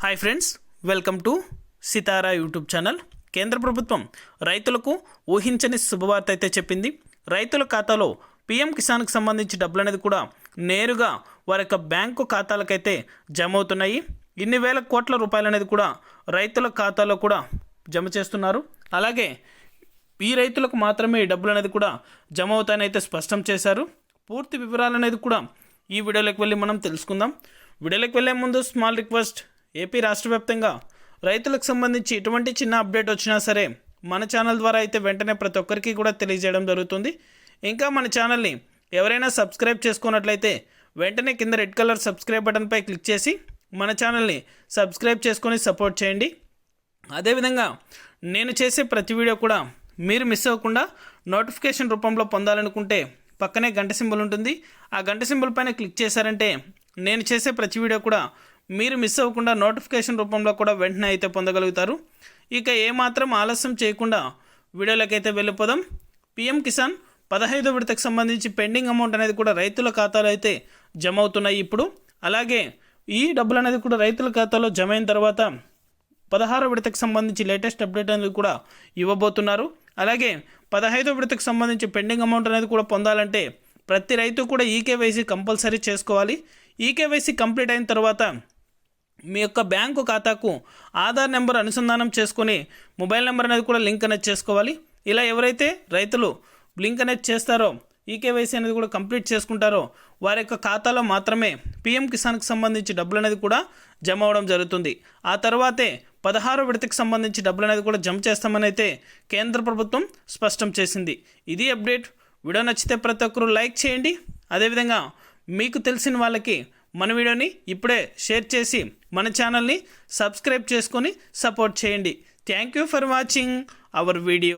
Hi friends, welcome to Sitara YouTube channel. కేంద్ర ప్రభుత్వం రైతులకు ఊహించని శుభవార్త అయితే చెప్పింది. రైతుల ఖాతాలో పీఎం కిసాన్కి సంబంధించి డబ్బులు అనేది కూడా నేరుగా వారి యొక్క బ్యాంకు ఖాతాలకైతే జమ అవుతున్నాయి. ఇన్ని వేల కోట్ల రూపాయలు అనేది కూడా రైతుల ఖాతాలో కూడా జమ చేస్తున్నారు. అలాగే ఈ రైతులకు మాత్రమే ఈ డబ్బులు అనేది కూడా జమ అవుతాయని అయితే స్పష్టం చేశారు. పూర్తి వివరాలు అనేది కూడా ఈ వీడియోలోకి వెళ్ళి మనం తెలుసుకుందాం. వీడియోలోకి వెళ్ళే ముందు స్మాల్ రిక్వెస్ట్, ఏపీ రాష్ట్ర వ్యాప్తంగా రైతులకు సంబంధించి ఎటువంటి చిన్న అప్డేట్ వచ్చినా సరే మన ఛానల్ ద్వారా అయితే వెంటనే ప్రతి ఒక్కరికి కూడా తెలియజేయడం జరుగుతుంది. ఇంకా మన ఛానల్ని ఎవరైనా సబ్స్క్రైబ్ చేసుకున్నట్లయితే వెంటనే కింద రెడ్ కలర్ సబ్స్క్రైబ్ బటన్పై క్లిక్ చేసి మన ఛానల్ని సబ్స్క్రైబ్ చేసుకొని సపోర్ట్ చేయండి. అదేవిధంగా నేను చేసే ప్రతి వీడియో కూడా మీరు మిస్ అవ్వకుండా నోటిఫికేషన్ రూపంలో పొందాలనుకుంటే పక్కనే గంట సింబల్ ఉంటుంది. ఆ గంట సింబల్ పైన క్లిక్ చేశారంటే నేను చేసే ప్రతి వీడియో కూడా మీరు మిస్ అవ్వకుండా నోటిఫికేషన్ రూపంలో కూడా వెంటనే అయితే పొందగలుగుతారు. ఇక ఏమాత్రం ఆలస్యం చేయకుండా వీడియోలోకి అయితే వెళ్ళిపోదాం. పీఎం కిసాన్ 15వ విడతకు సంబంధించి పెండింగ్ అమౌంట్ అనేది కూడా రైతుల ఖాతాలో అయితే జమ అవుతున్నాయి ఇప్పుడు. అలాగే ఈ డబ్బులు అనేది కూడా రైతుల ఖాతాలో జమ అయిన తర్వాత 16వ విడతకు సంబంధించి లేటెస్ట్ అప్డేట్ అనేది కూడా ఇవ్వబోతున్నారు. అలాగే 15వ విడతకు సంబంధించి పెండింగ్ అమౌంట్ అనేది కూడా పొందాలంటే ప్రతి రైతు కూడా ఈకేవైసీ కంపల్సరీ చేసుకోవాలి. ఈకేవైసీ కంప్లీట్ అయిన తర్వాత మీ యొక్క బ్యాంకు ఖాతాకు ఆధార్ నెంబర్ అనుసంధానం చేసుకొని మొబైల్ నెంబర్ అనేది కూడా లింక్ అనేది చేసుకోవాలి. ఇలా ఎవరైతే రైతులు లింక్ అనేది చేస్తారో, ఈకేవైసీ అనేది కూడా కంప్లీట్ చేసుకుంటారో వారి యొక్క ఖాతాలో మాత్రమే పీఎం కిసాన్కి సంబంధించి డబ్బులు అనేది కూడా జమ అవడం జరుగుతుంది. ఆ తర్వాతే 16వ విడతకు సంబంధించి డబ్బులు అనేది కూడా జమ చేస్తామని అయితే కేంద్ర ప్రభుత్వం స్పష్టం చేసింది. ఇది అప్డేట్. వీడియో నచ్చితే ప్రతి ఒక్కరూ లైక్ చేయండి. అదేవిధంగా మీకు తెలిసిన వాళ్ళకి మన వీడియోని ఇప్పుడే షేర్ చేసి మన ఛానల్ని సబ్స్క్రైబ్ చేసుకొని సపోర్ట్ చేయండి. Thank you for watching our video.